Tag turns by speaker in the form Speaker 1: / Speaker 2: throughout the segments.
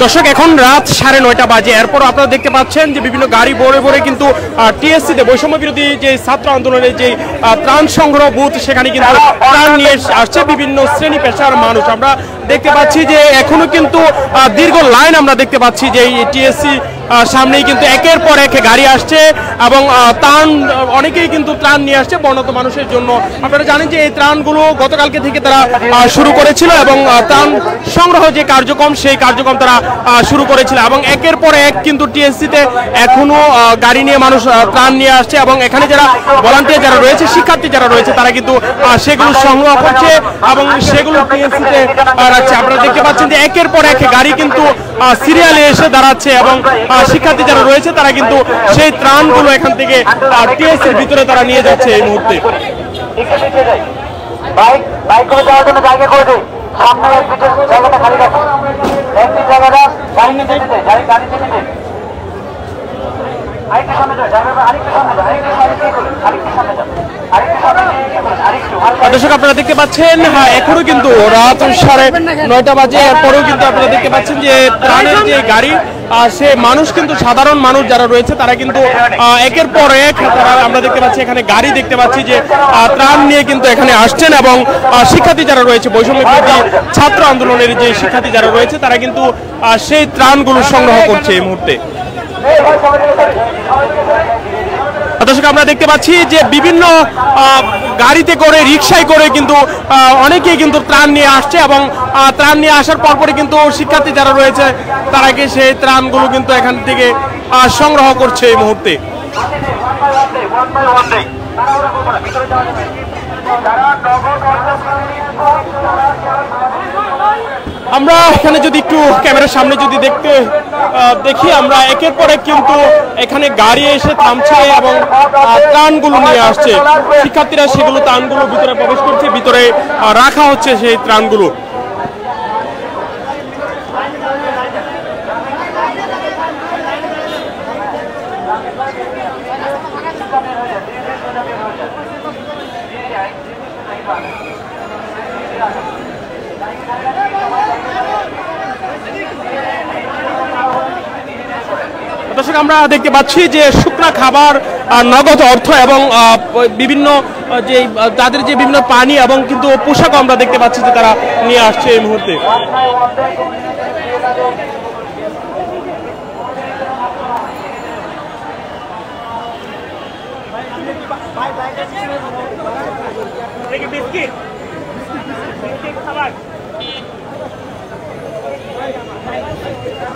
Speaker 1: দর্শক এখন রাত 9:30 বাজে, এরপর আপনারা দেখতে পাচ্ছেন যে বিভিন্ন গাড়ি ভরে ভরে কিন্তু টিএসসিতে বৈষম্য বিরোধী যে ছাত্র আন্দোলনের যে ত্রাণ সংগ্রহ বুথ সেখানে কিন্তু ত্রাণ নিয়ে আসছে বিভিন্ন শ্রেণী পেশার মানুষ। আমরা দেখতে পাচ্ছি যে এখনো কিন্তু দীর্ঘ লাইন আমরা দেখতে পাচ্ছি যে এই টিএসসি সামনেই কিন্তু একের পর এক গাড়ি আসছে এবং ত্রাণ অনেকেই কিন্তু ত্রাণ নিয়ে আসছে বর্ণাঢ্য মানুষের জন্য। আপনারা জানেন যে এই ত্রাণগুলো গতকালকে থেকে তারা শুরু করেছিল এবং ত্রাণ সংগ্রহ যে কার্যক্রম সেই কার্যক্রম তারা শুরু করেছিল এবং একের পর এক কিন্তু টিএসসিতে এখনো গাড়ি নিয়ে মানুষ ত্রাণ নিয়ে আসছে এবং এখানে যারা ভলান্টিয়ার যারা রয়েছে, শিক্ষার্থী যারা রয়েছে তারা কিন্তু সেগুলো সংগ্রহ করছে এবং সেগুলো টিএসসিতে রাখছে। আপনারা দেখতে পাচ্ছেন যে একের পর এক গাড়ি কিন্তু সিরিয়ালে এসে দাঁড়াচ্ছে এবং শিক্ষার্থী যারা রয়েছে তারা কিন্তু সেই ত্রাণগুলো এখান থেকে টিএসসির ভিতরে তারা নিয়ে যাচ্ছে এই মুহূর্তে। দর্শক আপনারা দেখতে পাচ্ছেন এখনো কিন্তু রাত 9:30 বাজে, এরপরেও কিন্তু আপনারা দেখতে পাচ্ছেন যে ত্রাণের যে গাড়ি সে মানুষ কিন্তু সাধারণ মানুষ যারা রয়েছে তারা কিন্তু একের পর এক আমরা দেখতে পাচ্ছি এখানে গাড়ি দেখতে পাচ্ছি যে ত্রাণ নিয়ে কিন্তু এখানে আসছেন এবং শিক্ষার্থী যারা রয়েছে বৈষম্য বিরোধী ছাত্র আন্দোলনের যে শিক্ষার্থী যারা রয়েছে তারা কিন্তু সেই ত্রাণগুলো সংগ্রহ করছে এই মুহূর্তে। দর্শক আমরা দেখতে পাচ্ছি যে বিভিন্ন গাড়িতে করে রিকশায় করে কিন্তু অনেকেই কিন্তু ত্রাণ নিয়ে আসছে এবং ত্রাণ নিয়ে আসার পরপরই কিন্তু শিক্ষার্থী যারা রয়েছে তারা কি সেই ত্রাণগুলো কিন্তু এখান থেকে সংগ্রহ করছে এই মুহূর্তে। আমরা এখানে যদি একটু ক্যামেরার সামনে যদি দেখি আমরা একের পর এক কিন্তু এখানে গাড়ি এসে থামছে এবং ত্রাণগুলো নিয়ে আসছে। শিক্ষার্থীরা সেগুলো ত্রাণগুলো ভিতরে প্রবেশ করছে, ভিতরে রাখা হচ্ছে সেই ত্রাণগুলো। দর্শক আমরা দেখতে পাচ্ছি যে শুকনা খাবার, নগদ অর্থ এবং বিভিন্ন যে তাদের যে বিভিন্ন পানি এবং কিন্তু পোশাক আমরা দেখতে পাচ্ছি যে তারা নিয়ে আসছে এই মুহূর্তে।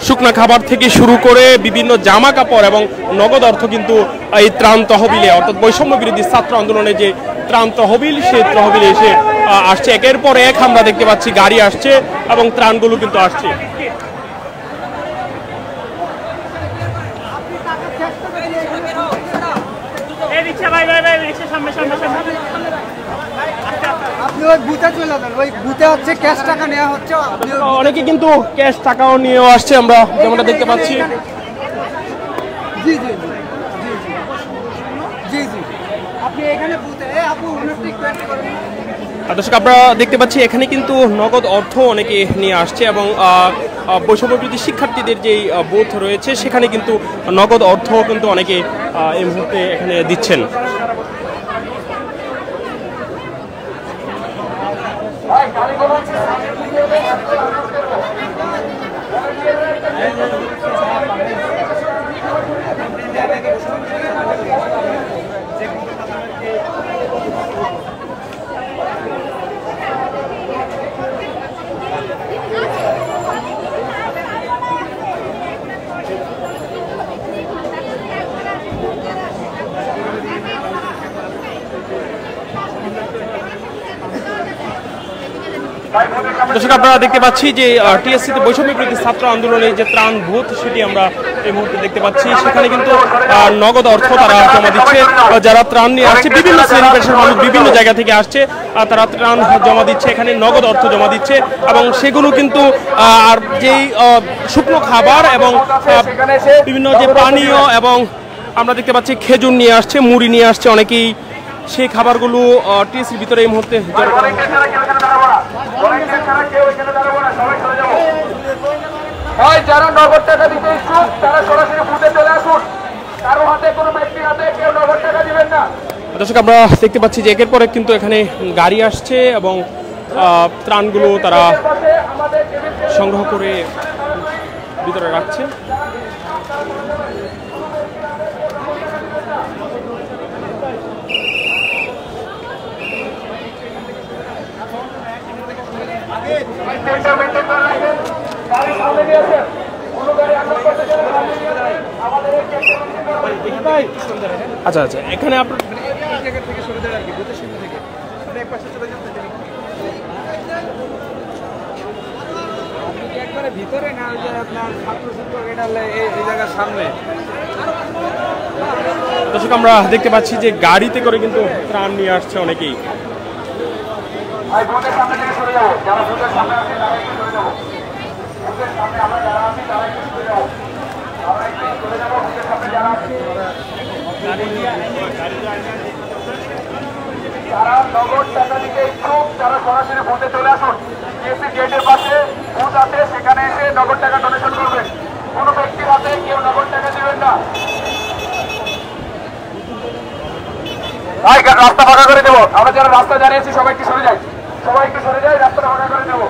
Speaker 1: শুকনা খাবার থেকে শুরু করে বিভিন্ন জামা কাপড় এবং নগদ অর্থ কিন্তু এই ত্রাণ তহবিলে অর্থাৎ বৈষম্য বিরোধী ছাত্র আন্দোলনের যে ত্রাণ তহবিল সেই তহবিলে এসে আসছে। একের পর এক আমরা দেখতে পাচ্ছি গাড়ি আসছে এবং ত্রাণগুলো কিন্তু আসছে। অনেকে কিন্তু ক্যাশ টাকাও নিয়েও আসছে আমরা যেমনটা দেখতে পাচ্ছি। দর্শক আমরা দেখতে পাচ্ছি এখানে কিন্তু নগদ অর্থ অনেকে নিয়ে আসছে এবং বৈষম্য বিরোধী শিক্ষার্থীদের যেই বুথ রয়েছে সেখানে কিন্তু নগদ অর্থ কিন্তু অনেকে এই মুহূর্তে এখানে দিচ্ছেন। দর্শক আপনারা দেখতে পাচ্ছি যে টিএসসিতে বৈষম্য বিরোধী ছাত্র আন্দোলনের যে ত্রাণ বুথ সেটি আমরা এই মুহূর্তে দেখতে পাচ্ছি। সেখানে কিন্তু নগদ অর্থ তারা জমা দিচ্ছে, যারা ত্রাণ নিয়ে আসছে বিভিন্ন শ্রেণী পেশার মানুষ বিভিন্ন জায়গা থেকে আসছে তারা ত্রাণ জমা দিচ্ছে, এখানে নগদ অর্থ জমা দিচ্ছে এবং সেগুলো কিন্তু আর যেই শুকনো খাবার এবং বিভিন্ন যে পানীয় এবং আমরা দেখতে পাচ্ছি খেজুর নিয়ে আসছে, মুড়ি নিয়ে আসছে অনেকেই, সেই খাবারগুলো টিএসসির ভিতরে এই মুহূর্তে জড়ো করা হচ্ছে।
Speaker 2: হয় যারা নগদ টাকা দিতে ইচ্ছুক তারা সরাসরি বুথে চলে আসুন। কারো হাতে কোনো ব্যক্তির হাতে কেউ নগদ টাকা দিবেন না।
Speaker 1: দর্শক আমরা দেখতে পাচ্ছি যে একের পর এক কিন্তু এখানে গাড়ি আসছে এবং ত্রাণগুলো তারা সংগ্রহ করে ভিতরে রাখছে। আচ্ছা আচ্ছা, এখানে আপনার
Speaker 3: ভিতরে না ওই যে আপনার ছাত্র শিক্ষক এটা এই জায়গার সামনে।
Speaker 1: দর্শক আমরা দেখতে পাচ্ছি যে গাড়িতে করে কিন্তু ত্রাণ নিয়ে আসছে অনেকেই।
Speaker 2: যারা নগদ টাকা দিতে ইচ্ছুক তারা সরাসরি বুথে চলে আসুন। টিএসসি গেটের পাশে বুথ আছে, সেখানে এসে নগদ টাকা ডোনেশন করবেন। কোনো ব্যক্তির হাতে কেউ নগদ টাকা দিবেন না। রাস্তা ফাঁকা করে দেবো। আমরা যারা রাস্তা জানিয়েছি সবাই একটু সরে যাই, রাস্তাটা ফাঁকা করে দেবো।